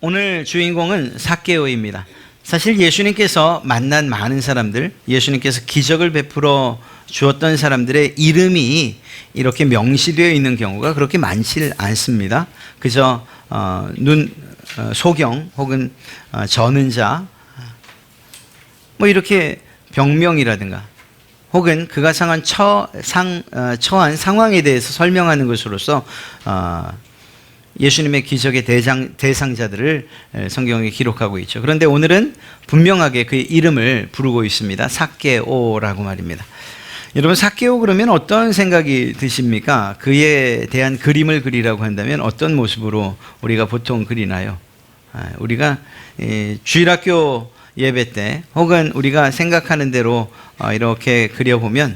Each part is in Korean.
오늘 주인공은 삭개오입니다. 사실 예수님께서 만난 많은 사람들, 예수님께서 기적을 베풀어 주었던 사람들의 이름이 이렇게 명시되어 있는 경우가 그렇게 많지 않습니다. 그저 소경 혹은 저는 자, 뭐 이렇게 병명이라든가 혹은 그가 처한 상황에 대해서 설명하는 것으로서 예수님의 기적의 대상자들을 성경에 기록하고 있죠. 그런데 오늘은 분명하게 그의 이름을 부르고 있습니다. 삭개오라고 말입니다. 여러분, 삭개오 그러면 어떤 생각이 드십니까? 그에 대한 그림을 그리라고 한다면 어떤 모습으로 우리가 보통 그리나요? 우리가 주일학교 예배 때 혹은 우리가 생각하는 대로 이렇게 그려보면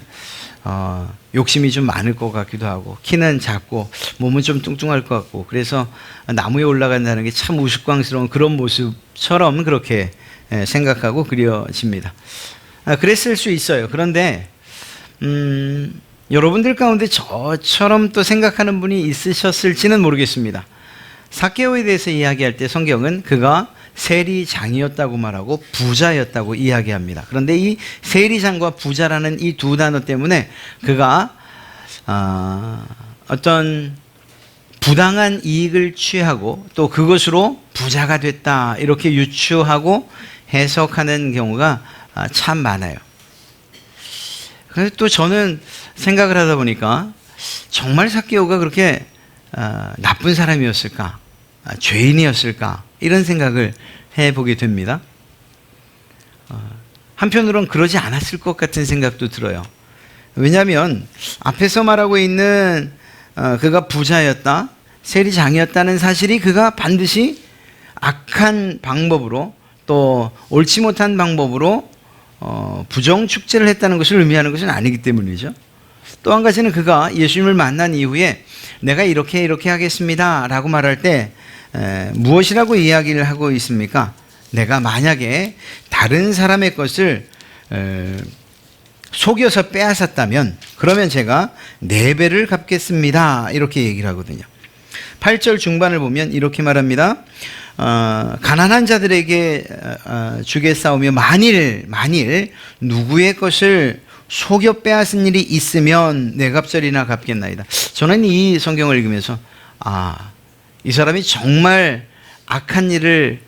욕심이 좀 많을 것 같기도 하고, 키는 작고 몸은 좀 뚱뚱할 것 같고, 그래서 나무에 올라간다는 게 참 우스꽝스러운 그런 모습처럼 그렇게 생각하고 그려집니다. 그랬을 수 있어요. 그런데 여러분들 가운데 저처럼 또 생각하는 분이 있으셨을지는 모르겠습니다. 삭개오에 대해서 이야기할 때 성경은 그가 세리장이었다고 말하고 부자였다고 이야기합니다. 그런데 이 세리장과 부자라는 이 두 단어 때문에 그가 어떤 부당한 이익을 취하고 또 그것으로 부자가 됐다 이렇게 유추하고 해석하는 경우가 참 많아요. 그래서 또 저는 생각을 하다 보니까 정말 삭개오가 그렇게 나쁜 사람이었을까? 죄인이었을까? 이런 생각을 해보게 됩니다. 한편으로는 그러지 않았을 것 같은 생각도 들어요. 왜냐하면 앞에서 말하고 있는 그가 부자였다, 세리장이었다는 사실이 그가 반드시 악한 방법으로 또 옳지 못한 방법으로 부정축제를 했다는 것을 의미하는 것은 아니기 때문이죠. 또 한 가지는 그가 예수님을 만난 이후에 내가 이렇게 하겠습니다 라고 말할 때 무엇이라고 이야기를 하고 있습니까? 내가 만약에 다른 사람의 것을 속여서 빼앗았다면 그러면 제가 4배를 갚겠습니다 이렇게 얘기를 하거든요. 8절 중반을 보면 이렇게 말합니다. 가난한 자들에게 주겠사오며 만일 누구의 것을 속여 빼앗은 일이 있으면 4갑절이나 갚겠나이다. 저는 이 성경을 읽으면서 이 사람이 정말 악한 일을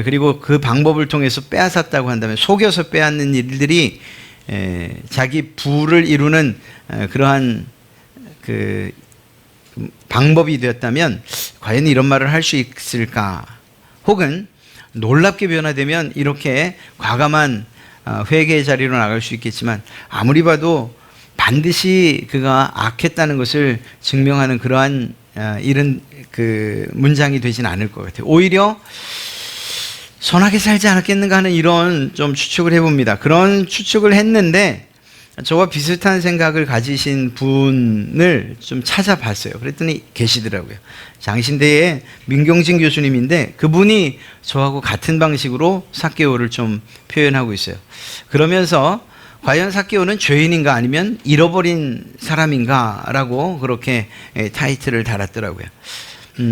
그리고 그 방법을 통해서 빼앗았다고 한다면, 속여서 빼앗는 일들이 자기 부를 이루는 그러한 그 방법이 되었다면 과연 이런 말을 할 수 있을까? 혹은 놀랍게 변화되면 이렇게 과감한 회개의 자리로 나갈 수 있겠지만 아무리 봐도 반드시 그가 악했다는 것을 증명하는 그러한 이런 그 문장이 되진 않을 것 같아요. 오히려 선하게 살지 않았겠는가 하는 이런 좀 추측을 해봅니다. 그런 추측을 했는데 저와 비슷한 생각을 가지신 분을 좀 찾아봤어요. 그랬더니 계시더라고요. 장신대의 민경진 교수님인데 그분이 저하고 같은 방식으로 삭개오를 좀 표현하고 있어요. 그러면서 과연 삭개오는 죄인인가 아니면 잃어버린 사람인가 라고 그렇게 타이틀을 달았더라고요.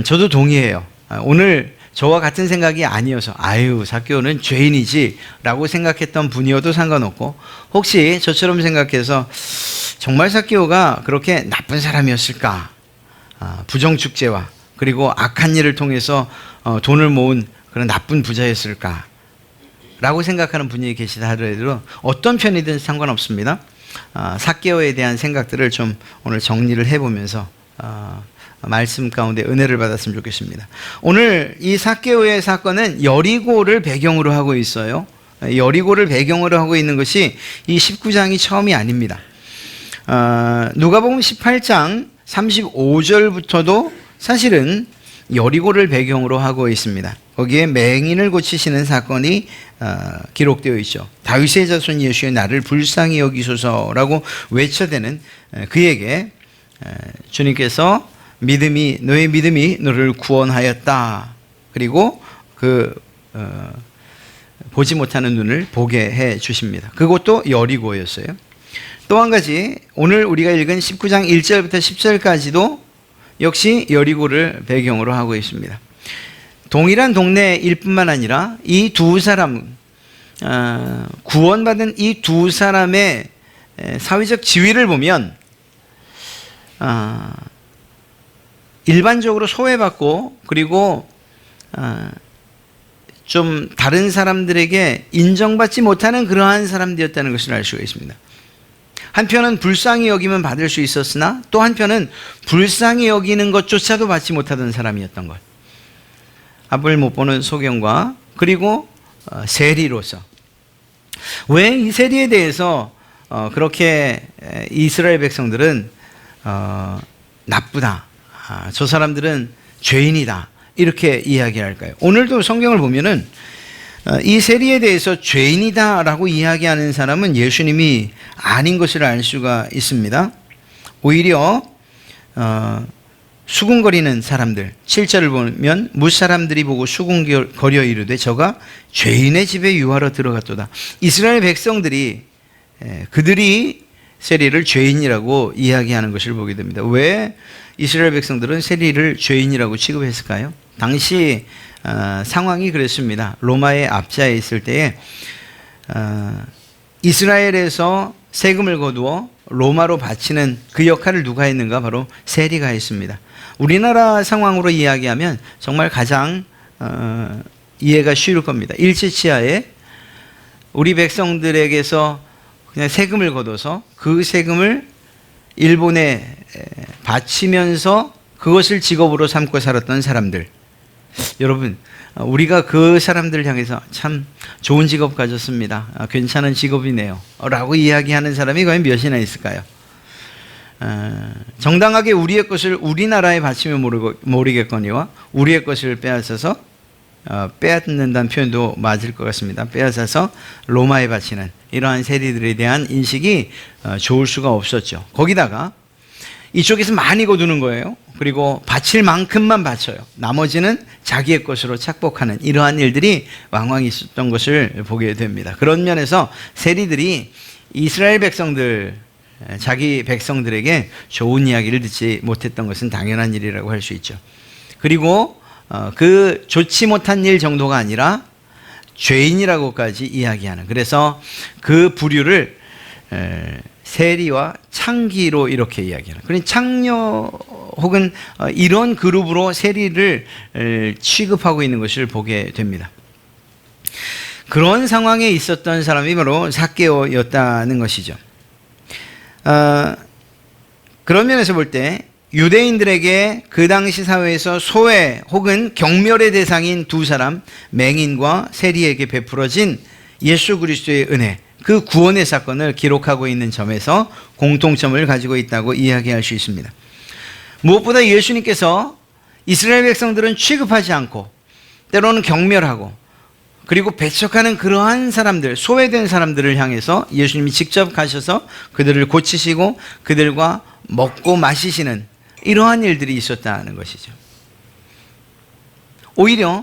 저도 동의해요. 오늘 저와 같은 생각이 아니어서 삭개오는 죄인이지 라고 생각했던 분이어도 상관없고, 혹시 저처럼 생각해서 정말 삭개오가 그렇게 나쁜 사람이었을까? 부정축제와 그리고 악한 일을 통해서 돈을 모은 그런 나쁜 부자였을까? 라고 생각하는 분이 계시다 하더라도 어떤 편이든 상관없습니다. 삭개오에 대한 생각들을 좀 오늘 정리를 해보면서 말씀 가운데 은혜를 받았으면 좋겠습니다. 오늘 이 삭개오의 사건은 여리고를 배경으로 하고 있어요. 여리고를 배경으로 하고 있는 것이 이 19장이 처음이 아닙니다. 누가복음 18장 35절부터도 사실은 여리고를 배경으로 하고 있습니다. 거기에 맹인을 고치시는 사건이 기록되어 있죠. 다윗의 자손 예수의 나를 불쌍히 여기소서라고 외쳐대는 그에게 주님께서 너의 믿음이 너를 구원하였다. 그리고 보지 못하는 눈을 보게 해 주십니다. 그것도 여리고였어요. 또 한 가지, 오늘 우리가 읽은 19장 1절부터 10절까지도 역시 여리고를 배경으로 하고 있습니다. 동일한 동네일 뿐만 아니라 이 두 사람, 구원받은 이 두 사람의 사회적 지위를 보면 일반적으로 소외받고 그리고 좀 다른 사람들에게 인정받지 못하는 그러한 사람들이었다는 것을 알 수가 있습니다. 한편은 불쌍히 여기면 받을 수 있었으나 또 한편은 불쌍히 여기는 것조차도 받지 못하던 사람이었던 것. 앞을 못 보는 소경과 그리고 세리로서. 왜 이 세리에 대해서 그렇게 이스라엘 백성들은 나쁘다, 저 사람들은 죄인이다 이렇게 이야기할까요? 오늘도 성경을 보면은 이 세리에 대해서 죄인이다라고 이야기하는 사람은 예수님이 아닌 것을 알 수가 있습니다. 오히려 수군거리는 사람들, 7절을 보면 무사람들이 보고 수군거려 이르되 저가 죄인의 집에 유하러 들어갔도다. 이스라엘 백성들이 그들이 세리를 죄인이라고 이야기하는 것을 보게 됩니다. 왜 이스라엘 백성들은 세리를 죄인이라고 취급했을까요? 당시 상황이 그랬습니다. 로마의 압제에 있을 때에 이스라엘에서 세금을 거두어 로마로 바치는 그 역할을 누가 했는가? 바로 세리가 했습니다. 우리나라 상황으로 이야기하면 정말 가장 이해가 쉬울 겁니다. 일제치하에 우리 백성들에게서 그냥 세금을 거둬서 그 세금을 일본에 바치면서 그것을 직업으로 삼고 살았던 사람들. 여러분, 우리가 그 사람들을 향해서 참 좋은 직업 가졌습니다, 괜찮은 직업이네요 라고 이야기하는 사람이 과연 몇이나 있을까요? 정당하게 우리의 것을 우리나라에 바치면 모르겠거니와 우리의 것을 빼앗아서 빼앗는다는 표현도 맞을 것 같습니다. 빼앗아서 로마에 바치는 이러한 세리들에 대한 인식이 좋을 수가 없었죠. 거기다가 이쪽에서 많이 거두는 거예요. 그리고 바칠 만큼만 바쳐요. 나머지는 자기의 것으로 착복하는 이러한 일들이 왕왕 있었던 것을 보게 됩니다. 그런 면에서 세리들이 이스라엘 백성들, 자기 백성들에게 좋은 이야기를 듣지 못했던 것은 당연한 일이라고 할 수 있죠. 그리고 그 좋지 못한 일 정도가 아니라 죄인이라고까지 이야기하는, 그래서 그 부류를 세리와 창기로 이렇게 이야기하는, 그러니까 창녀 혹은 이런 그룹으로 세리를 취급하고 있는 것을 보게 됩니다. 그런 상황에 있었던 사람이 바로 삭개오였다는 것이죠. 그런 면에서 볼 때 유대인들에게 그 당시 사회에서 소외 혹은 경멸의 대상인 두 사람, 맹인과 세리에게 베풀어진 예수 그리스도의 은혜, 그 구원의 사건을 기록하고 있는 점에서 공통점을 가지고 있다고 이야기할 수 있습니다. 무엇보다 예수님께서 이스라엘 백성들은 취급하지 않고 때로는 경멸하고 그리고 배척하는 그러한 사람들, 소외된 사람들을 향해서 예수님이 직접 가셔서 그들을 고치시고 그들과 먹고 마시시는 이러한 일들이 있었다는 것이죠. 오히려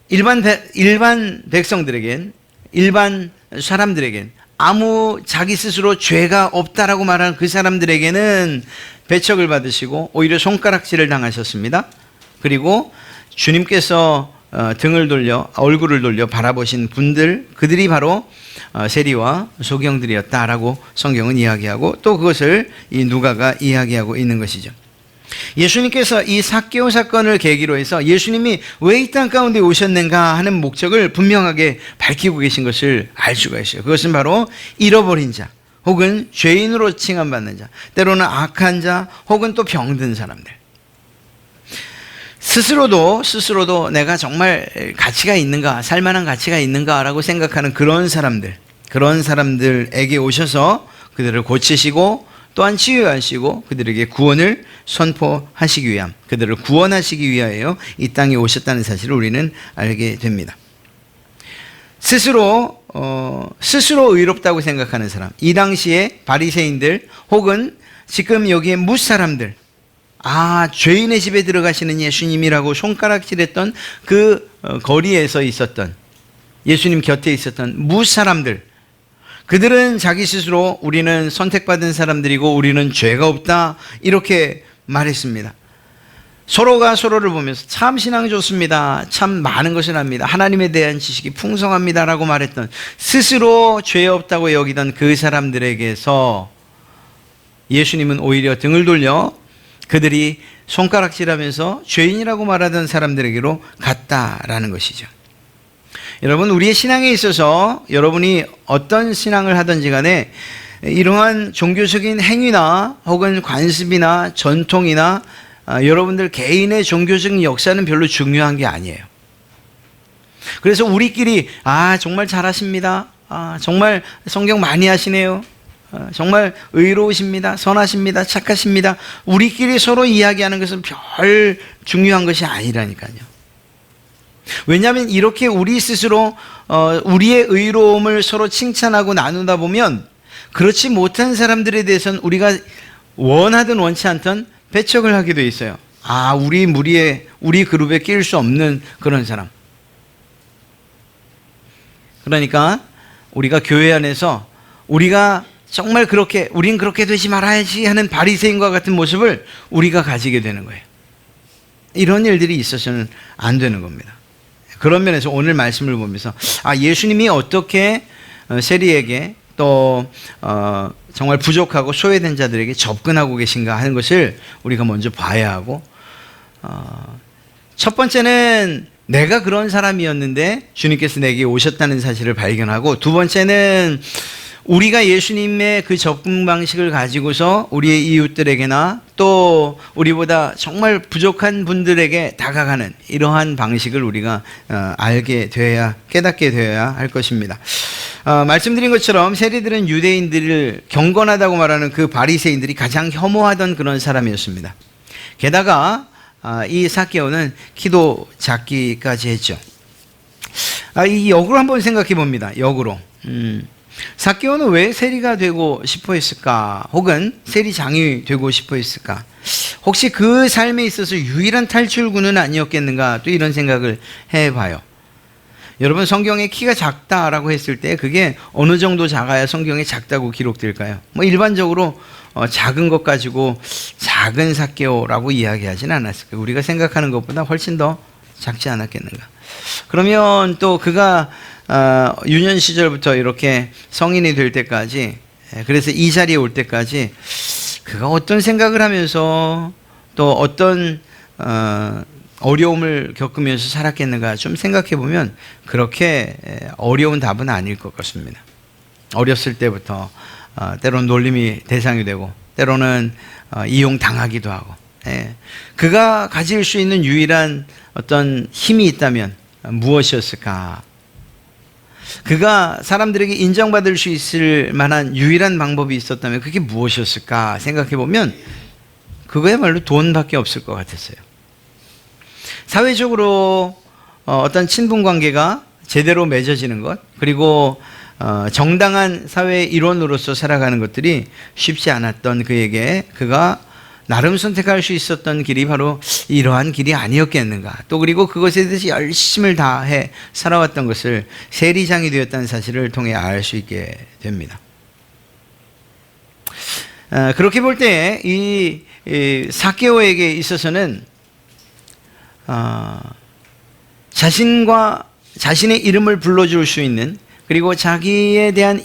일반 백성들에겐, 일반 사람들에겐, 아무 자기 스스로 죄가 없다라고 말하는 그 사람들에게는 배척을 받으시고 오히려 손가락질을 당하셨습니다. 그리고 주님께서 등을 돌려, 얼굴을 돌려 바라보신 분들, 그들이 바로 세리와 소경들이었다라고 성경은 이야기하고 또 그것을 이 누가가 이야기하고 있는 것이죠. 예수님께서 이 삭개오 사건을 계기로 해서 예수님이 왜 이 땅 가운데 오셨는가 하는 목적을 분명하게 밝히고 계신 것을 알 수가 있어요. 그것은 바로 잃어버린 자 혹은 죄인으로 칭함받는 자, 때로는 악한 자 혹은 또 병든 사람들, 스스로도 내가 정말 가치가 있는가, 살만한 가치가 있는가라고 생각하는 그런 사람들에게 오셔서 그들을 고치시고 또한 치유하시고 그들에게 구원을 선포하시기 위함, 그들을 구원하시기 위하여 이 땅에 오셨다는 사실을 우리는 알게 됩니다. 스스로 의롭다고 생각하는 사람, 이 당시에 바리새인들 혹은 지금 여기에 무사람들, 죄인의 집에 들어가시는 예수님이라고 손가락질했던 그 거리에서 있었던, 예수님 곁에 있었던 무사람들, 그들은 자기 스스로 우리는 선택받은 사람들이고 우리는 죄가 없다 이렇게 말했습니다. 서로가 서로를 보면서 참 신앙 좋습니다. 참 많은 것을 압니다. 하나님에 대한 지식이 풍성합니다라고 말했던, 스스로 죄 없다고 여기던 그 사람들에게서 예수님은 오히려 등을 돌려 그들이 손가락질하면서 죄인이라고 말하던 사람들에게로 갔다라는 것이죠. 여러분, 우리의 신앙에 있어서 여러분이 어떤 신앙을 하든지 간에 이러한 종교적인 행위나 혹은 관습이나 전통이나 여러분들 개인의 종교적인 역사는 별로 중요한 게 아니에요. 그래서 우리끼리 정말 잘하십니다. 정말 성경 많이 하시네요. 정말 의로우십니다. 선하십니다. 착하십니다. 우리끼리 서로 이야기하는 것은 별 중요한 것이 아니라니까요. 왜냐하면 이렇게 우리 스스로 우리의 의로움을 서로 칭찬하고 나누다 보면 그렇지 못한 사람들에 대해서는 우리가 원하든 원치 않든 배척을 하게 돼 있어요. 우리 무리에, 우리 그룹에 끼일 수 없는 그런 사람. 그러니까 우리가 교회 안에서 우리가 정말 그렇게, 우린 그렇게 되지 말아야지 하는 바리새인과 같은 모습을 우리가 가지게 되는 거예요. 이런 일들이 있어서는 안 되는 겁니다. 그런 면에서 오늘 말씀을 보면서 예수님이 어떻게 세리에게 또 정말 부족하고 소외된 자들에게 접근하고 계신가 하는 것을 우리가 먼저 봐야 하고, 첫 번째는 내가 그런 사람이었는데 주님께서 내게 오셨다는 사실을 발견하고, 두 번째는 우리가 예수님의 그 접근 방식을 가지고서 우리의 이웃들에게나 또 우리보다 정말 부족한 분들에게 다가가는 이러한 방식을 우리가 알게 되어야, 깨닫게 되어야 할 것입니다. 말씀드린 것처럼 세리들은 유대인들을 경건하다고 말하는 그 바리새인들이 가장 혐오하던 그런 사람이었습니다. 게다가 이 삭개오는 키도 작기까지 했죠. 이 역으로 한번 생각해 봅니다. 역으로. 삭개오는 왜 세리가 되고 싶어 했을까? 혹은 세리장이 되고 싶어 했을까? 혹시 그 삶에 있어서 유일한 탈출구는 아니었겠는가? 또 이런 생각을 해봐요. 여러분, 성경에 키가 작다라고 했을 때 그게 어느 정도 작아야 성경에 작다고 기록될까요? 일반적으로 작은 것 가지고 작은 삭개오라고 이야기하지는 않았을까요? 우리가 생각하는 것보다 훨씬 더 작지 않았겠는가? 그러면 또 그가 유년 시절부터 이렇게 성인이 될 때까지, 그래서 이 자리에 올 때까지 그가 어떤 생각을 하면서 또 어떤 어려움을 겪으면서 살았겠는가 좀 생각해 보면 그렇게 어려운 답은 아닐 것 같습니다. 어렸을 때부터 때로는 놀림이 대상이 되고 때로는 이용당하기도 하고, 그가 가질 수 있는 유일한 어떤 힘이 있다면 무엇이었을까? 그가 사람들에게 인정받을 수 있을 만한 유일한 방법이 있었다면 그게 무엇이었을까 생각해 보면 그거야말로 돈밖에 없을 것 같았어요. 사회적으로 어떤 친분 관계가 제대로 맺어지는 것, 그리고 정당한 사회의 일원으로서 살아가는 것들이 쉽지 않았던 그에게 그가 나름 선택할 수 있었던 길이 바로 이러한 길이 아니었겠는가. 또 그리고 그것에 대해서 열심을 다해 살아왔던 것을 세리장이 되었다는 사실을 통해 알 수 있게 됩니다. 그렇게 볼 때 이 삭개오에게 있어서는 자신의 이름을 불러줄 수 있는, 그리고 자기에 대한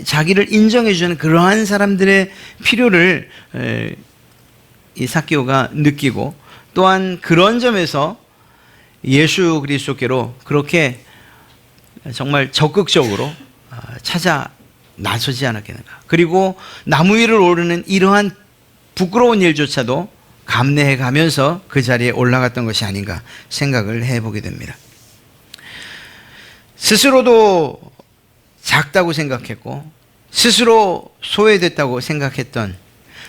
자기를 인정해 주는 그러한 사람들의 필요를 이 삭개오가 느끼고, 또한 그런 점에서 예수 그리스도께로 그렇게 정말 적극적으로 찾아 나서지 않았겠는가. 그리고 나무 위를 오르는 이러한 부끄러운 일조차도 감내해 가면서 그 자리에 올라갔던 것이 아닌가 생각을 해보게 됩니다. 스스로도 작다고 생각했고 스스로 소외됐다고 생각했던,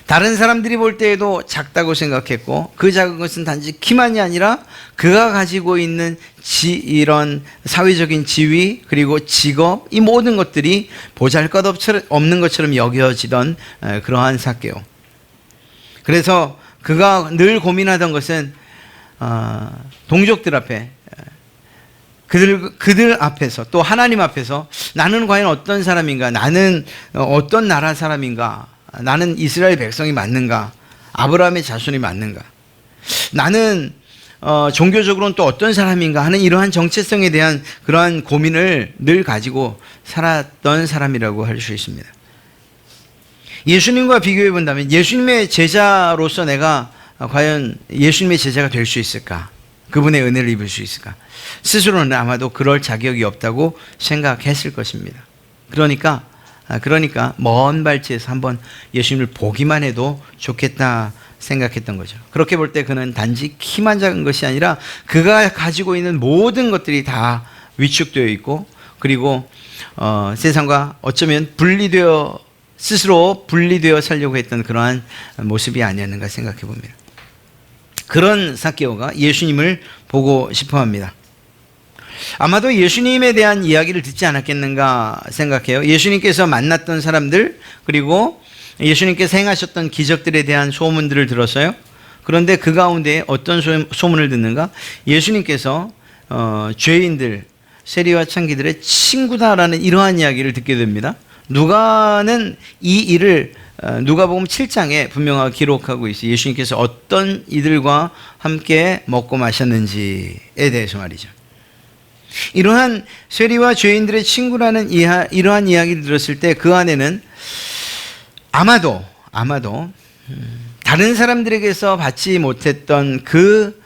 다른 사람들이 볼 때에도 작다고 생각했고 그 작은 것은 단지 키만이 아니라 그가 가지고 있는 이런 사회적인 지위 그리고 직업, 이 모든 것들이 보잘것없는 것처럼 여겨지던 그러한 삭개오. 그래서 그가 늘 고민하던 것은 동족들 앞에, 그들 앞에서, 또 하나님 앞에서 나는 과연 어떤 사람인가, 나는 어떤 나라 사람인가, 나는 이스라엘 백성이 맞는가, 아브라함의 자손이 맞는가. 나는 종교적으로는 또 어떤 사람인가 하는 이러한 정체성에 대한 그러한 고민을 늘 가지고 살았던 사람이라고 할 수 있습니다. 예수님과 비교해 본다면 예수님의 제자로서 내가 과연 예수님의 제자가 될 수 있을까? 그분의 은혜를 입을 수 있을까? 스스로는 아마도 그럴 자격이 없다고 생각했을 것입니다. 그러니까 먼 발치에서 한번 예수님을 보기만 해도 좋겠다 생각했던 거죠. 그렇게 볼 때 그는 단지 키만 작은 것이 아니라 그가 가지고 있는 모든 것들이 다 위축되어 있고, 그리고 세상과 어쩌면 스스로 분리되어 살려고 했던 그러한 모습이 아니었는가 생각해 봅니다. 그런 삭개오가 예수님을 보고 싶어 합니다. 아마도 예수님에 대한 이야기를 듣지 않았겠는가 생각해요. 예수님께서 만났던 사람들, 그리고 예수님께서 행하셨던 기적들에 대한 소문들을 들었어요. 그런데 그 가운데 어떤 소문을 듣는가? 예수님께서 죄인들, 세리와 창기들의 친구다라는 이러한 이야기를 듣게 됩니다. 누가는 이 일을 누가복음 7장에 분명하게 기록하고 있어요. 예수님께서 어떤 이들과 함께 먹고 마셨는지에 대해서 말이죠. 이러한 세리와 죄인들의 친구라는 이러한 이야기를 들었을 때 그 안에는 아마도 다른 사람들에게서 받지 못했던 그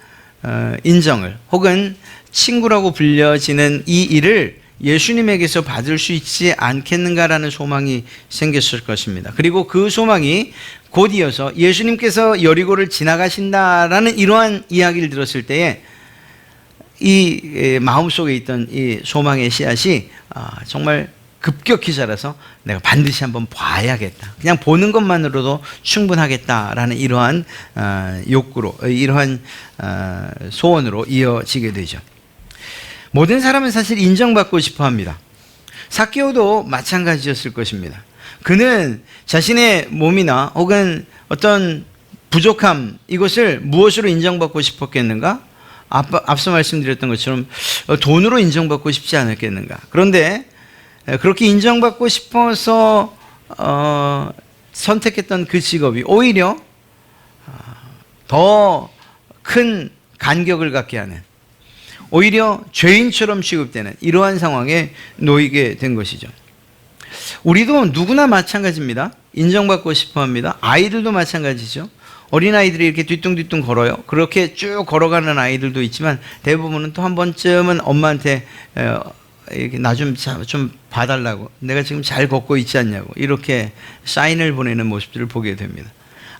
인정을, 혹은 친구라고 불려지는 이 일을 예수님에게서 받을 수 있지 않겠는가라는 소망이 생겼을 것입니다. 그리고 그 소망이 곧 이어서 예수님께서 여리고를 지나가신다라는 이러한 이야기를 들었을 때에 이 마음속에 있던 이 소망의 씨앗이 정말 급격히 자라서 내가 반드시 한번 봐야겠다, 그냥 보는 것만으로도 충분하겠다라는 이러한 욕구로, 이러한 소원으로 이어지게 되죠. 모든 사람은 사실 인정받고 싶어 합니다. 삭개오도 마찬가지였을 것입니다. 그는 자신의 몸이나 혹은 어떤 부족함, 이것을 무엇으로 인정받고 싶었겠는가? 앞서 말씀드렸던 것처럼 돈으로 인정받고 싶지 않았겠는가? 그런데 그렇게 인정받고 싶어서 선택했던 그 직업이 오히려 더 큰 간격을 갖게 하는, 오히려 죄인처럼 취급되는 이러한 상황에 놓이게 된 것이죠. 우리도 누구나 마찬가지입니다. 인정받고 싶어 합니다. 아이들도 마찬가지죠. 어린아이들이 이렇게 뒤뚱뒤뚱 걸어요. 그렇게 쭉 걸어가는 아이들도 있지만 대부분은 또 한 번쯤은 엄마한테 이렇게 나 좀 봐달라고, 내가 지금 잘 걷고 있지 않냐고 이렇게 사인을 보내는 모습들을 보게 됩니다.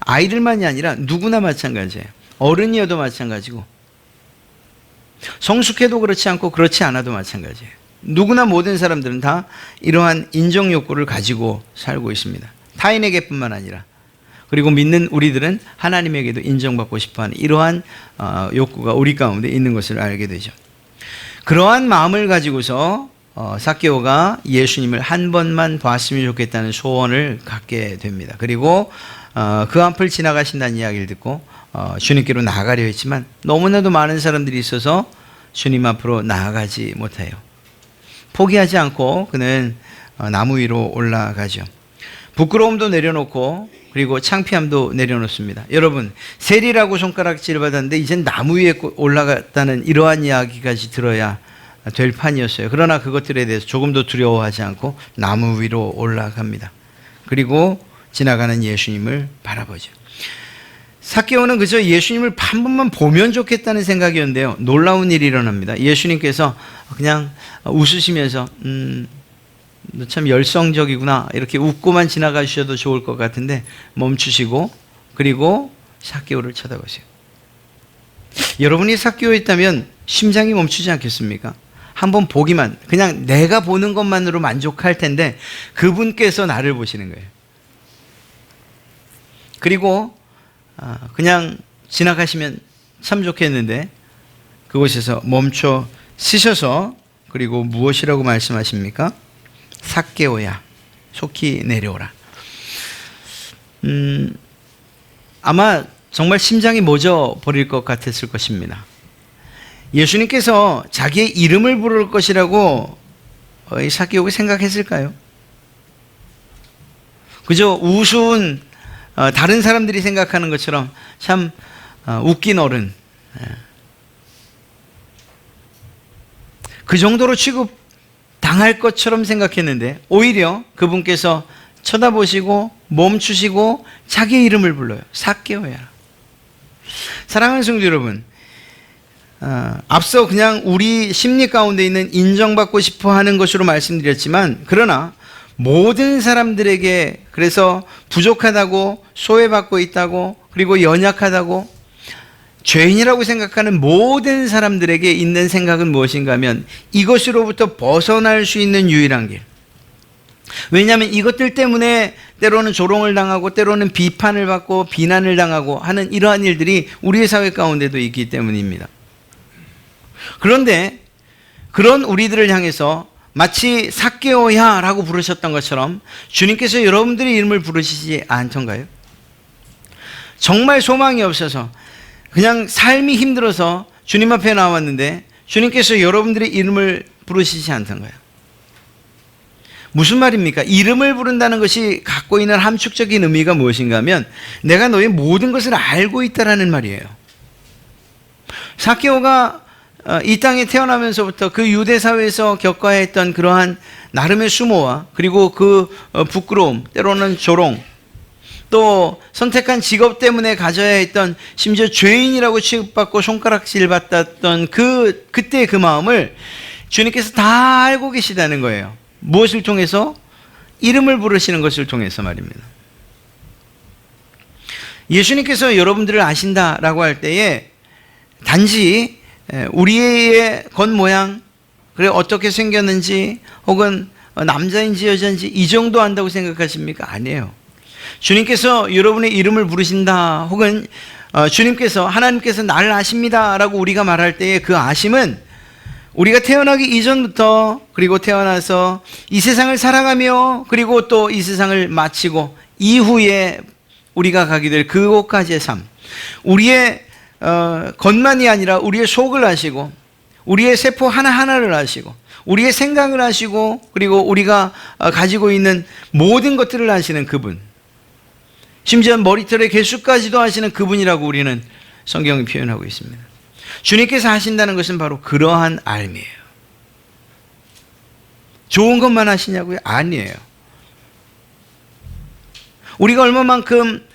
아이들만이 아니라 누구나 마찬가지예요. 어른이어도 마찬가지고, 성숙해도 그렇지 않고 그렇지 않아도 마찬가지예요. 누구나, 모든 사람들은 다 이러한 인정 욕구를 가지고 살고 있습니다. 타인에게뿐만 아니라, 그리고 믿는 우리들은 하나님에게도 인정받고 싶어하는 이러한 욕구가 우리 가운데 있는 것을 알게 되죠. 그러한 마음을 가지고서 삭개오가 예수님을 한 번만 봤으면 좋겠다는 소원을 갖게 됩니다. 그리고 그 앞을 지나가신다는 이야기를 듣고 주님께로 나아가려 했지만 너무나도 많은 사람들이 있어서 주님 앞으로 나아가지 못해요. 포기하지 않고 그는 나무 위로 올라가죠. 부끄러움도 내려놓고, 그리고 창피함도 내려놓습니다. 여러분, 세리라고 손가락질을 받았는데 이젠 나무 위에 올라갔다는 이러한 이야기까지 들어야 될 판이었어요. 그러나 그것들에 대해서 조금도 두려워하지 않고 나무 위로 올라갑니다. 그리고 지나가는 예수님을 바라보죠. 삭개오는 그저 예수님을 한 번만 보면 좋겠다는 생각이었는데요, 놀라운 일이 일어납니다. 예수님께서 그냥 웃으시면서 너 참 열성적이구나, 이렇게 웃고만 지나가셔도 좋을 것 같은데 멈추시고, 그리고 삭개오를 쳐다보세요. 여러분이 삭개오였다면 심장이 멈추지 않겠습니까? 한번 보기만, 그냥 내가 보는 것만으로 만족할 텐데 그분께서 나를 보시는 거예요. 그리고 그냥 지나가시면 참 좋겠는데 그곳에서 멈춰 쓰셔서, 그리고 무엇이라고 말씀하십니까? 삭개오야, 속히 내려오라. 아마 정말 심장이 멎어 버릴 것 같았을 것입니다. 예수님께서 자기의 이름을 부를 것이라고 삭개오가 생각했을까요? 그저 우스운, 다른 사람들이 생각하는 것처럼 참 웃긴 어른, 그 정도로 취급당할 것처럼 생각했는데 오히려 그분께서 쳐다보시고 멈추시고 자기 이름을 불러요. 삭개오야. 사랑하는 성도 여러분, 앞서 그냥 우리 심리 가운데 있는 인정받고 싶어 하는 것으로 말씀드렸지만, 그러나 모든 사람들에게 그래서 부족하다고 소외받고 있다고, 그리고 연약하다고 죄인이라고 생각하는 모든 사람들에게 있는 생각은 무엇인가 하면 이것으로부터 벗어날 수 있는 유일한 길. 왜냐하면 이것들 때문에 때로는 조롱을 당하고 때로는 비판을 받고 비난을 당하고 하는 이러한 일들이 우리의 사회 가운데도 있기 때문입니다. 그런데 그런 우리들을 향해서 마치 삭개오야 라고 부르셨던 것처럼 주님께서 여러분들의 이름을 부르시지 않던가요? 정말 소망이 없어서 그냥 삶이 힘들어서 주님 앞에 나왔는데 주님께서 여러분들의 이름을 부르시지 않던가요? 무슨 말입니까? 이름을 부른다는 것이 갖고 있는 함축적인 의미가 무엇인가 하면 내가 너의 모든 것을 알고 있다라는 말이에요. 삭개오가 이 땅에 태어나면서부터 그 유대 사회에서 겪어야 했던 그러한 나름의 수모와 그리고 그 부끄러움, 때로는 조롱, 또 선택한 직업 때문에 가져야 했던 심지어 죄인이라고 취급받고 손가락질 받았던 그때의 그 마음을 주님께서 다 알고 계시다는 거예요. 무엇을 통해서? 이름을 부르시는 것을 통해서 말입니다. 예수님께서 여러분들을 아신다라고 할 때에 단지 우리의 겉모양, 그래 어떻게 생겼는지 혹은 남자인지 여자인지 이 정도 안다고 생각하십니까? 아니에요. 주님께서 여러분의 이름을 부르신다 혹은 주님께서 하나님께서 나를 아십니다 라고 우리가 말할 때의 그 아심은 우리가 태어나기 이전부터 그리고 태어나서 이 세상을 살아가며 그리고 또 이 세상을 마치고 이후에 우리가 가게 될 그곳까지의 삶, 우리의 겉만이 아니라 우리의 속을 아시고 우리의 세포 하나하나를 아시고 우리의 생각을 아시고 그리고 우리가 가지고 있는 모든 것들을 아시는 그분, 심지어 머리털의 개수까지도 아시는 그분이라고 우리는 성경이 표현하고 있습니다. 주님께서 하신다는 것은 바로 그러한 알미예요. 좋은 것만 하시냐고요? 아니에요. 우리가 얼마만큼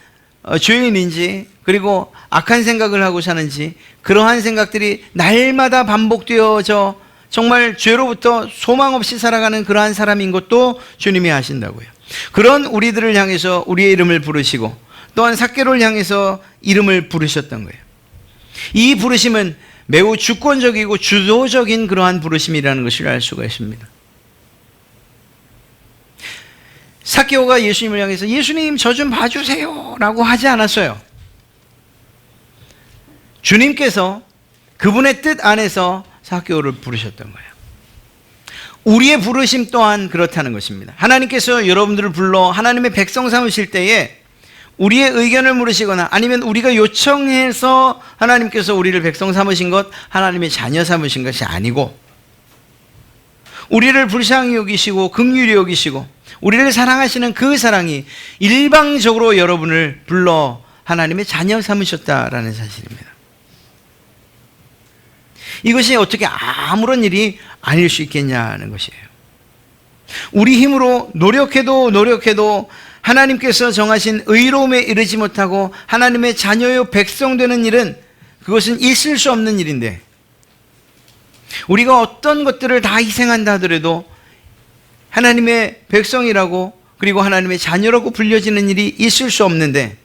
죄인인지 그리고 악한 생각을 하고 사는지 그러한 생각들이 날마다 반복되어져 정말 죄로부터 소망 없이 살아가는 그러한 사람인 것도 주님이 아신다고요. 그런 우리들을 향해서 우리의 이름을 부르시고 또한 삭개오를 향해서 이름을 부르셨던 거예요. 이 부르심은 매우 주권적이고 주도적인 그러한 부르심이라는 것을 알 수가 있습니다. 삭개오가 예수님을 향해서 예수님 저 좀 봐주세요 라고 하지 않았어요. 주님께서 그분의 뜻 안에서 삭개오를 부르셨던 거예요. 우리의 부르심 또한 그렇다는 것입니다. 하나님께서 여러분들을 불러 하나님의 백성 삼으실 때에 우리의 의견을 물으시거나 아니면 우리가 요청해서 하나님께서 우리를 백성 삼으신 것, 하나님의 자녀 삼으신 것이 아니고 우리를 불쌍히 여기시고 긍휼히 여기시고 우리를 사랑하시는 그 사랑이 일방적으로 여러분을 불러 하나님의 자녀 삼으셨다라는 사실입니다. 이것이 어떻게 아무런 일이 아닐 수 있겠냐는 것이에요. 우리 힘으로 노력해도 하나님께서 정하신 의로움에 이르지 못하고 하나님의 자녀요 백성 되는 일은 그것은 있을 수 없는 일인데 우리가 어떤 것들을 다 희생한다 하더라도 하나님의 백성이라고 그리고 하나님의 자녀라고 불려지는 일이 있을 수 없는데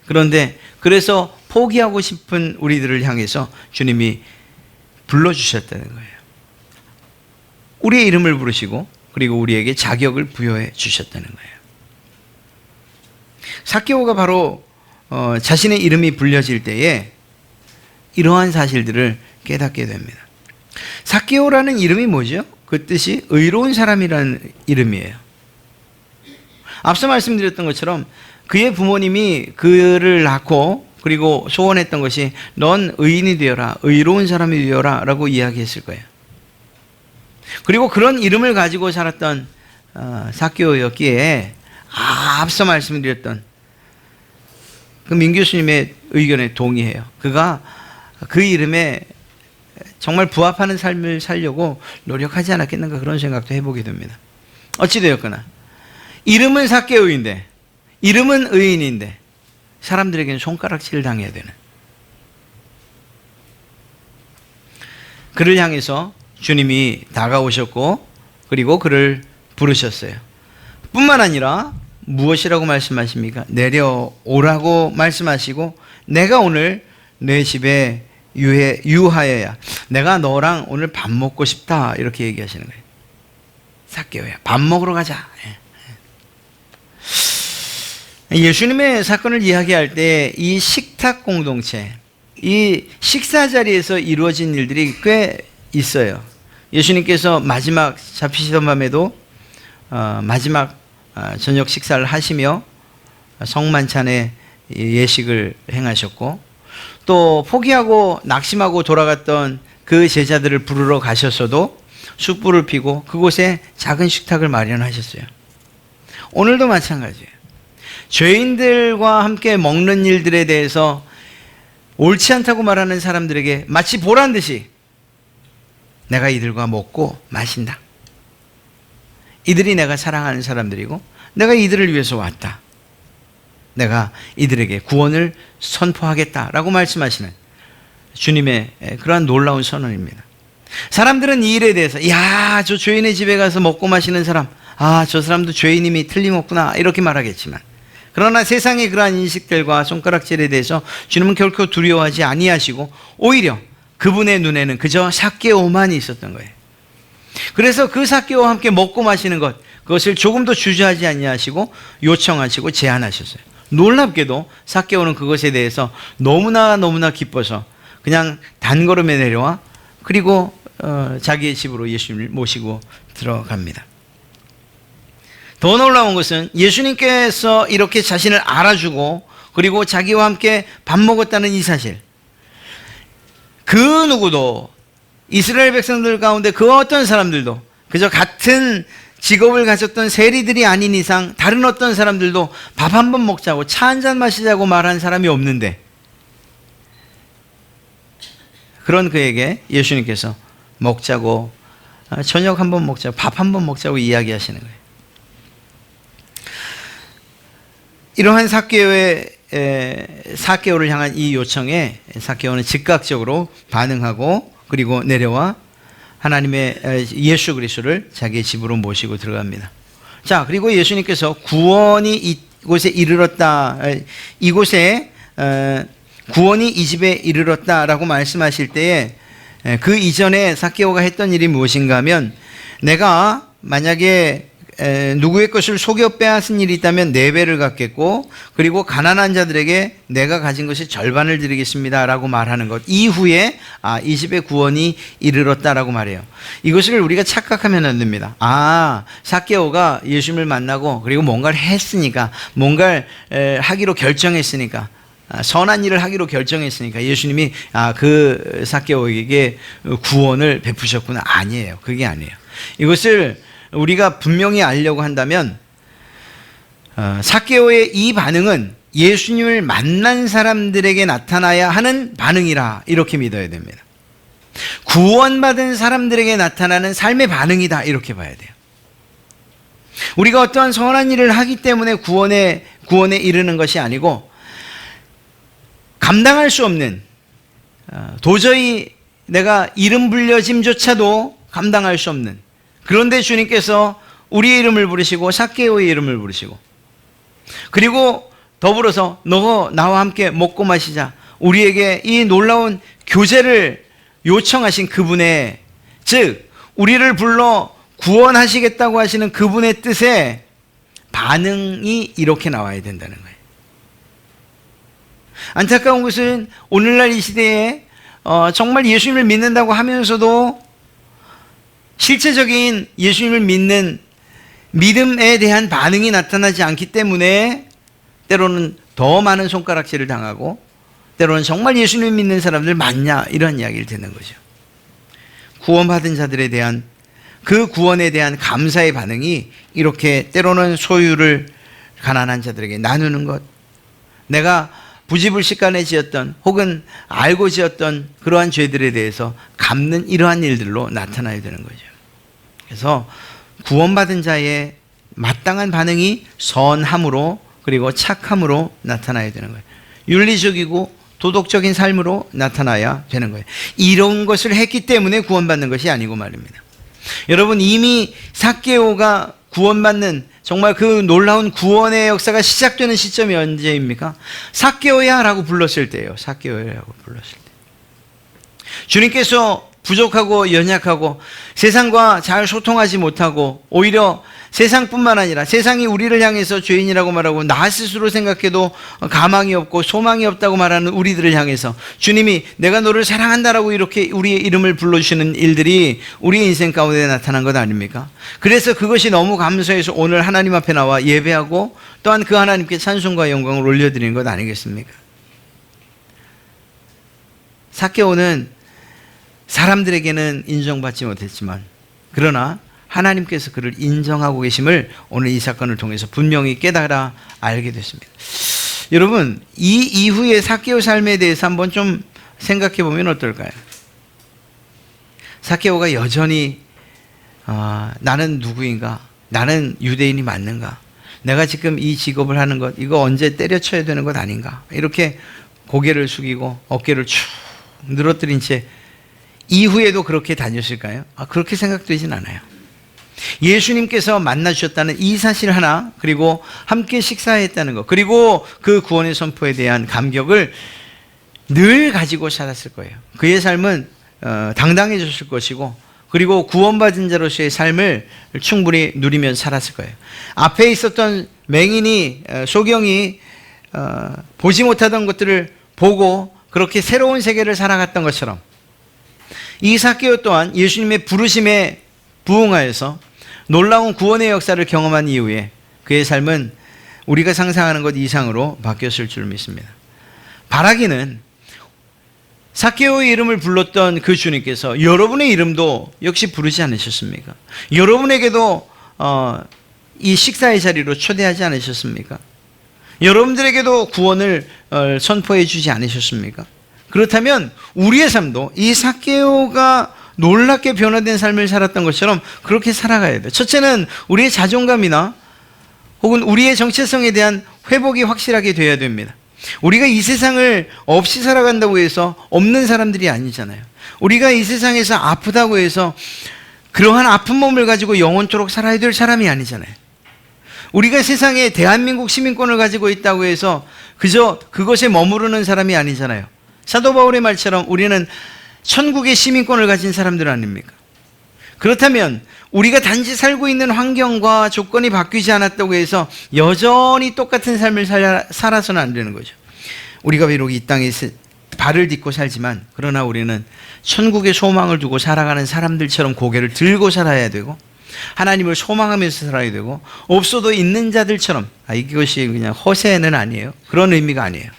그런데 그래서 포기하고 싶은 우리들을 향해서 주님이 불러주셨다는 거예요. 우리의 이름을 부르시고 그리고 우리에게 자격을 부여해 주셨다는 거예요. 삭개오가 바로 자신의 이름이 불려질 때에 이러한 사실들을 깨닫게 됩니다. 삭개오라는 이름이 뭐죠? 그 뜻이 의로운 사람이라는 이름이에요. 앞서 말씀드렸던 것처럼 그의 부모님이 그를 낳고 그리고 소원했던 것이 넌 의인이 되어라, 의로운 사람이 되어라 라고 이야기했을 거예요. 그리고 그런 이름을 가지고 살았던 삭개오였기에 앞서 말씀드렸던 그 민 교수님의 의견에 동의해요. 그가 그 이름에 정말 부합하는 삶을 살려고 노력하지 않았겠는가 그런 생각도 해보게 됩니다. 어찌되었거나 이름은 삭개오인데, 이름은 의인인데 사람들에게는 손가락질을 당해야 되는, 그를 향해서 주님이 다가오셨고 그리고 그를 부르셨어요. 뿐만 아니라 무엇이라고 말씀하십니까? 내려오라고 말씀하시고, 내가 오늘 내 집에 유하여야, 내가 너랑 오늘 밥 먹고 싶다, 이렇게 얘기하시는 거예요. 삭개오야, 밥 먹으러 가자. 예수님의 사건을 이야기할 때 이 식탁 공동체, 이 식사 자리에서 이루어진 일들이 꽤 있어요. 예수님께서 마지막 잡히시던 밤에도 마지막 저녁 식사를 하시며 성만찬의 예식을 행하셨고, 또 포기하고 낙심하고 돌아갔던 그 제자들을 부르러 가셨어도 숯불을 피고 그곳에 작은 식탁을 마련하셨어요. 오늘도 마찬가지예요. 죄인들과 함께 먹는 일들에 대해서 옳지 않다고 말하는 사람들에게 마치 보란 듯이 내가 이들과 먹고 마신다. 이들이 내가 사랑하는 사람들이고 내가 이들을 위해서 왔다. 내가 이들에게 구원을 선포하겠다라고 말씀하시는 주님의 그러한 놀라운 선언입니다. 사람들은 이 일에 대해서, 야, 저 죄인의 집에 가서 먹고 마시는 사람, 저 사람도 죄인임이 틀림없구나, 이렇게 말하겠지만, 그러나 세상의 그러한 인식들과 손가락질에 대해서 주님은 결코 두려워하지 아니하시고 오히려 그분의 눈에는 그저 삭개오만이 있었던 거예요. 그래서 그 삭개오와 함께 먹고 마시는 것, 그것을 조금도 주저하지 아니하시고 요청하시고 제안하셨어요. 놀랍게도 삭개오는 그것에 대해서 너무나 기뻐서 그냥 단걸음에 내려와 그리고 자기의 집으로 예수님을 모시고 들어갑니다. 더 놀라운 것은 예수님께서 이렇게 자신을 알아주고 그리고 자기와 함께 밥 먹었다는 이 사실, 그 누구도 이스라엘 백성들 가운데 그 어떤 사람들도 그저 같은 직업을 가졌던 세리들이 아닌 이상 다른 어떤 사람들도 밥 한 번 먹자고 차 한 잔 마시자고 말한 사람이 없는데, 그런 그에게 예수님께서 먹자고, 저녁 한 번 먹자고, 밥 한 번 먹자고 이야기하시는 거예요. 이러한 삭개오를 향한 이 요청에 삭개오는 즉각적으로 반응하고 그리고 내려와 하나님의 예수 그리스도를 자기의 집으로 모시고 들어갑니다. 자, 그리고 예수님께서 구원이 이곳에 이르렀다, 이곳에 구원이 이 집에 이르렀다라고 말씀하실 때에 그 이전에 삭개오가 했던 일이 무엇인가 하면, 내가 만약에 누구의 것을 속여 빼앗은 일이 있다면 4배를 갚겠고 그리고 가난한 자들에게 내가 가진 것의 절반을 드리겠습니다 라고 말하는 것 이후에 이 집에 구원이 이르렀다라고 말해요. 이것을 우리가 착각하면 안 됩니다. 삭개오가 예수님을 만나고 그리고 뭔가를 했으니까, 뭔가를 하기로 결정했으니까, 선한 일을 하기로 결정했으니까 예수님이 그 삭개오에게 구원을 베푸셨구나. 아니에요. 그게 아니에요. 이것을 우리가 분명히 알려고 한다면 삭개오의 이 반응은 예수님을 만난 사람들에게 나타나야 하는 반응이라, 이렇게 믿어야 됩니다. 구원받은 사람들에게 나타나는 삶의 반응이다, 이렇게 봐야 돼요. 우리가 어떠한 선한 일을 하기 때문에 구원에 이르는 것이 아니고, 감당할 수 없는, 도저히 내가 이름 불려짐조차도 감당할 수 없는, 그런데 주님께서 우리의 이름을 부르시고 삭개오의 이름을 부르시고 그리고 더불어서 너 나와 함께 먹고 마시자, 우리에게 이 놀라운 교제를 요청하신 그분의, 즉 우리를 불러 구원하시겠다고 하시는 그분의 뜻에 반응이 이렇게 나와야 된다는 거예요. 안타까운 것은 오늘날 이 시대에 정말 예수님을 믿는다고 하면서도 실제적인 예수님을 믿는 믿음에 대한 반응이 나타나지 않기 때문에 때로는 더 많은 손가락질을 당하고 때로는 정말 예수님을 믿는 사람들 많냐, 이런 이야기를 듣는 거죠. 구원받은 자들에 대한 그 구원에 대한 감사의 반응이 이렇게 때로는 소유를 가난한 자들에게 나누는 것, 내가 부지불식간에 지었던 혹은 알고 지었던 그러한 죄들에 대해서 갚는 이러한 일들로 나타나야 되는 거죠. 그래서 구원받은 자의 마땅한 반응이 선함으로 그리고 착함으로 나타나야 되는 거예요. 윤리적이고 도덕적인 삶으로 나타나야 되는 거예요. 이런 것을 했기 때문에 구원받는 것이 아니고 말입니다. 여러분, 이미 삭개오가 구원받는 정말 그 놀라운 구원의 역사가 시작되는 시점이 언제입니까? 삭개오야 라고 불렀을 때예요. 삭개오야 라고 불렀을 때. 주님께서 부족하고 연약하고 세상과 잘 소통하지 못하고 오히려 세상뿐만 아니라 세상이 우리를 향해서 죄인이라고 말하고 나 스스로 생각해도 가망이 없고 소망이 없다고 말하는 우리들을 향해서 주님이 내가 너를 사랑한다라고 이렇게 우리의 이름을 불러주시는 일들이 우리의 인생 가운데 나타난 것 아닙니까? 그래서 그것이 너무 감사해서 오늘 하나님 앞에 나와 예배하고 또한 그 하나님께 찬송과 영광을 올려드리는 것 아니겠습니까? 삭개오는 사람들에게는 인정받지 못했지만 그러나 하나님께서 그를 인정하고 계심을 오늘 이 사건을 통해서 분명히 깨달아 알게 됐습니다. 여러분, 이 이후의 삭개오 삶에 대해서 한번 좀 생각해 보면 어떨까요? 삭개오가 여전히 나는 누구인가? 나는 유대인이 맞는가? 내가 지금 이 직업을 하는 것 이거 언제 때려쳐야 되는 것 아닌가? 이렇게 고개를 숙이고 어깨를 축 늘어뜨린 채 이후에도 그렇게 다녔을까요? 그렇게 생각되진 않아요. 예수님께서 만나주셨다는 이 사실 하나, 그리고 함께 식사했다는 것, 그리고 그 구원의 선포에 대한 감격을 늘 가지고 살았을 거예요. 그의 삶은 당당해졌을 것이고, 그리고 구원받은 자로서의 삶을 충분히 누리며 살았을 거예요. 앞에 있었던 맹인이 소경이 보지 못하던 것들을 보고 그렇게 새로운 세계를 살아갔던 것처럼 이 삭개오 또한 예수님의 부르심에 부응하여서 놀라운 구원의 역사를 경험한 이후에 그의 삶은 우리가 상상하는 것 이상으로 바뀌었을 줄 믿습니다. 바라기는 삭개오의 이름을 불렀던 그 주님께서 여러분의 이름도 역시 부르지 않으셨습니까? 여러분에게도 이 식사의 자리로 초대하지 않으셨습니까? 여러분들에게도 구원을 선포해 주지 않으셨습니까? 그렇다면 우리의 삶도 이 삭개오가 놀랍게 변화된 삶을 살았던 것처럼 그렇게 살아가야 돼요. 첫째는 우리의 자존감이나 혹은 우리의 정체성에 대한 회복이 확실하게 되어야 됩니다. 우리가 이 세상을 없이 살아간다고 해서 없는 사람들이 아니잖아요. 우리가 이 세상에서 아프다고 해서 그러한 아픈 몸을 가지고 영원토록 살아야 될 사람이 아니잖아요. 우리가 세상에 대한민국 시민권을 가지고 있다고 해서 그저 그것에 머무르는 사람이 아니잖아요. 사도 바울의 말처럼 우리는 천국의 시민권을 가진 사람들 아닙니까? 그렇다면 우리가 단지 살고 있는 환경과 조건이 바뀌지 않았다고 해서 여전히 똑같은 삶을 살아서는 안 되는 거죠. 우리가 비록 이 땅에 발을 딛고 살지만 그러나 우리는 천국의 소망을 두고 살아가는 사람들처럼 고개를 들고 살아야 되고 하나님을 소망하면서 살아야 되고 없어도 있는 자들처럼 이것이 그냥 허세는 아니에요. 그런 의미가 아니에요.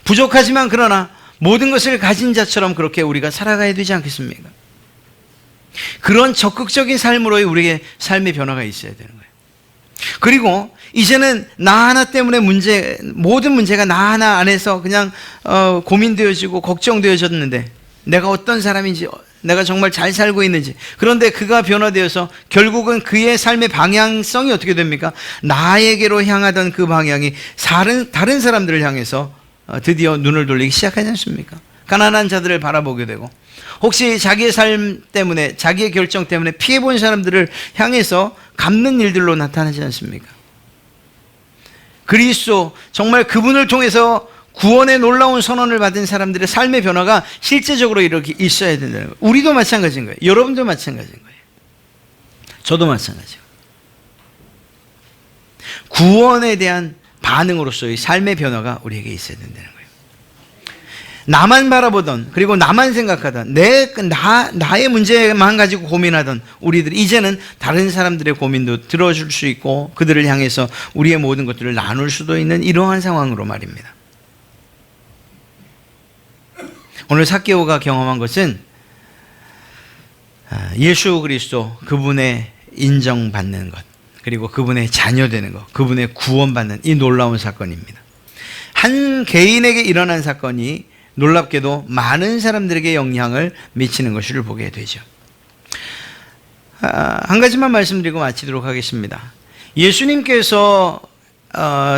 부족하지만 그러나 모든 것을 가진 자처럼 그렇게 우리가 살아가야 되지 않겠습니까? 그런 적극적인 삶으로의 우리의 삶의 변화가 있어야 되는 거예요. 그리고 이제는 나 하나 때문에 모든 문제가 나 하나 안에서 그냥 고민되어지고 걱정되어졌는데 내가 어떤 사람인지 내가 정말 잘 살고 있는지, 그런데 그가 변화되어서 결국은 그의 삶의 방향성이 어떻게 됩니까? 나에게로 향하던 그 방향이 다른 사람들을 향해서 드디어 눈을 돌리기 시작하지 않습니까? 가난한 자들을 바라보게 되고 혹시 자기의 삶 때문에 자기의 결정 때문에 피해본 사람들을 향해서 갚는 일들로 나타나지 않습니까? 그리스도 정말 그분을 통해서 구원의 놀라운 선언을 받은 사람들의 삶의 변화가 실제적으로 이렇게 있어야 된다는 거예요. 우리도 마찬가지인 거예요. 여러분도 마찬가지인 거예요. 저도 마찬가지고. 구원에 대한 반응으로서의 삶의 변화가 우리에게 있어야 된다는 거예요. 나만 바라보던, 그리고 나만 생각하던, 나의 문제만 가지고 고민하던 우리들이 이제는 다른 사람들의 고민도 들어줄 수 있고 그들을 향해서 우리의 모든 것들을 나눌 수도 있는 이러한 상황으로 말입니다. 오늘 삭개오가 경험한 것은 예수 그리스도 그분의 인정받는 것, 그리고 그분의 자녀되는 것, 그분의 구원받는 이 놀라운 사건입니다. 한 개인에게 일어난 사건이 놀랍게도 많은 사람들에게 영향을 미치는 것을 보게 되죠. 한 가지만 말씀드리고 마치도록 하겠습니다. 예수님께서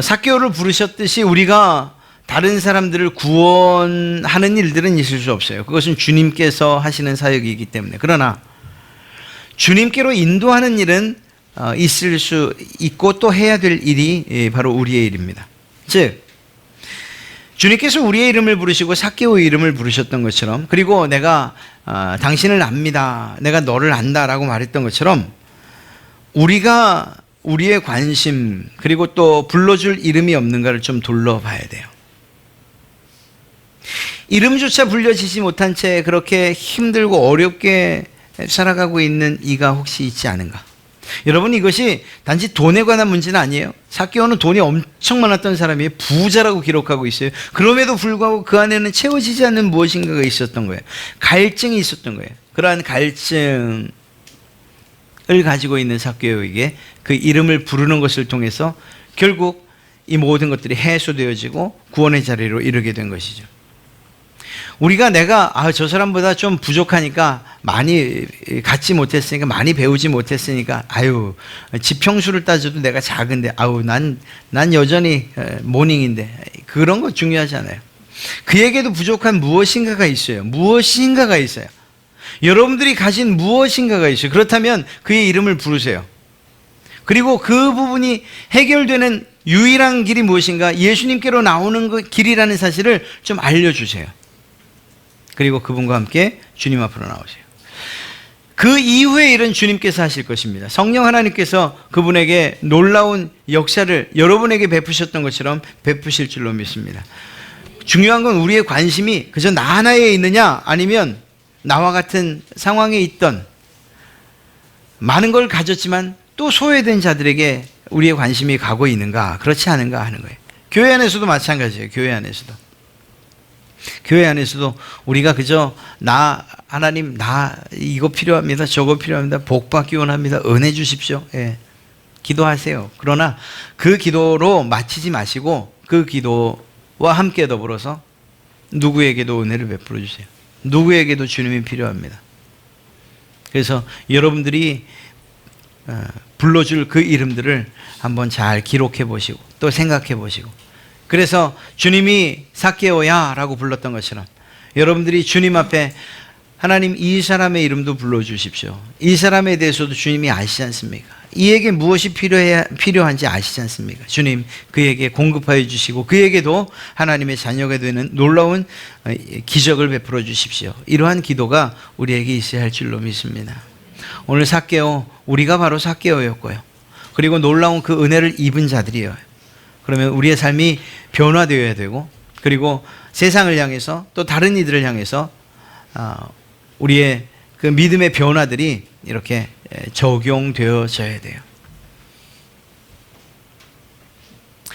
삭개오를 부르셨듯이 우리가 다른 사람들을 구원하는 일들은 있을 수 없어요. 그것은 주님께서 하시는 사역이기 때문에. 그러나 주님께로 인도하는 일은 있을 수 있고 또 해야 될 일이 바로 우리의 일입니다. 즉 주님께서 우리의 이름을 부르시고 삭개오의 이름을 부르셨던 것처럼, 그리고 내가 당신을 압니다, 내가 너를 안다라고 말했던 것처럼, 우리가 우리의 관심 그리고 또 불러줄 이름이 없는가를 좀 둘러봐야 돼요. 이름조차 불려지지 못한 채 그렇게 힘들고 어렵게 살아가고 있는 이가 혹시 있지 않은가? 여러분, 이것이 단지 돈에 관한 문제는 아니에요. 삭개오는 돈이 엄청 많았던 사람이 부자라고 기록하고 있어요. 그럼에도 불구하고 그 안에는 채워지지 않는 무엇인가가 있었던 거예요. 갈증이 있었던 거예요. 그러한 갈증을 가지고 있는 삭개오에게 그 이름을 부르는 것을 통해서 결국 이 모든 것들이 해소되어지고 구원의 자리로 이르게 된 것이죠. 우리가 내가 저 사람보다 좀 부족하니까, 많이 갖지 못했으니까, 많이 배우지 못했으니까, 지평수를 따져도 내가 작은데, 난 여전히 모닝인데, 그런 거 중요하지 않아요. 그에게도 부족한 무엇인가가 있어요. 무엇인가가 있어요. 여러분들이 가진 무엇인가가 있어요. 그렇다면 그의 이름을 부르세요. 그리고 그 부분이 해결되는 유일한 길이 무엇인가, 예수님께로 나오는 그 길이라는 사실을 좀 알려주세요. 그리고 그분과 함께 주님 앞으로 나오세요. 그 이후의 일은 주님께서 하실 것입니다. 성령 하나님께서 그분에게 놀라운 역사를 여러분에게 베푸셨던 것처럼 베푸실 줄로 믿습니다. 중요한 건 우리의 관심이 그저 나 하나에 있느냐, 아니면 나와 같은 상황에 있던 많은 걸 가졌지만 또 소외된 자들에게 우리의 관심이 가고 있는가, 그렇지 않은가 하는 거예요. 교회 안에서도 마찬가지예요. 교회 안에서도 우리가 그저 하나님 이거 필요합니다, 저거 필요합니다, 복 받기 원합니다, 은혜 주십시오, 기도하세요. 그러나 그 기도로 마치지 마시고 그 기도와 함께 더불어서 누구에게도 은혜를 베풀어 주세요. 누구에게도 주님이 필요합니다. 그래서 여러분들이 불러줄 그 이름들을 한번 잘 기록해 보시고 또 생각해 보시고, 그래서 주님이 삭개오야 라고 불렀던 것처럼 여러분들이 주님 앞에 하나님, 이 사람의 이름도 불러주십시오. 이 사람에 대해서도 주님이 아시지 않습니까? 이에게 무엇이 필요한지 아시지 않습니까? 주님, 그에게 공급하여 주시고 그에게도 하나님의 자녀가 되는 놀라운 기적을 베풀어 주십시오. 이러한 기도가 우리에게 있어야 할 줄로 믿습니다. 오늘 삭개오, 우리가 바로 삭개오였고요. 그리고 놀라운 그 은혜를 입은 자들이에요. 그러면 우리의 삶이 변화되어야 되고, 그리고 세상을 향해서 또 다른 이들을 향해서 우리의 그 믿음의 변화들이 이렇게 적용되어져야 돼요.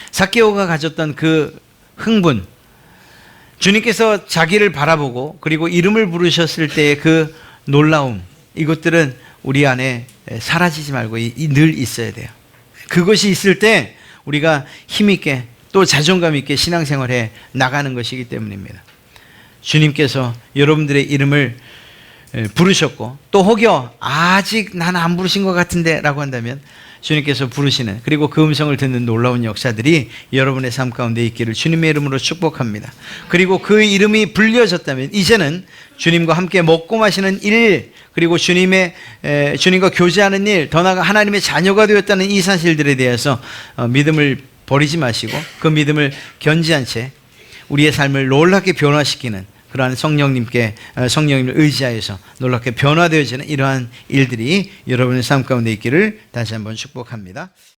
삭개오가 가졌던 그 흥분, 주님께서 자기를 바라보고 그리고 이름을 부르셨을 때의 그 놀라움, 이것들은 우리 안에 사라지지 말고 늘 있어야 돼요. 그것이 있을 때 우리가 힘있게 또 자존감 있게 신앙생활에 나가는 것이기 때문입니다. 주님께서 여러분들의 이름을 부르셨고 또 혹여 아직 난 안 부르신 것 같은데 라고 한다면 주님께서 부르시는, 그리고 그 음성을 듣는 놀라운 역사들이 여러분의 삶 가운데 있기를 주님의 이름으로 축복합니다. 그리고 그 이름이 불려졌다면 이제는 주님과 함께 먹고 마시는 일, 그리고 주님과 교제하는 일, 더 나아가 하나님의 자녀가 되었다는 이 사실들에 대해서 믿음을 버리지 마시고 그 믿음을 견지한 채 우리의 삶을 놀랍게 변화시키는 그러한 성령님을 의지하여서 놀랍게 변화되어지는 이러한 일들이 여러분의 삶 가운데 있기를 다시 한번 축복합니다.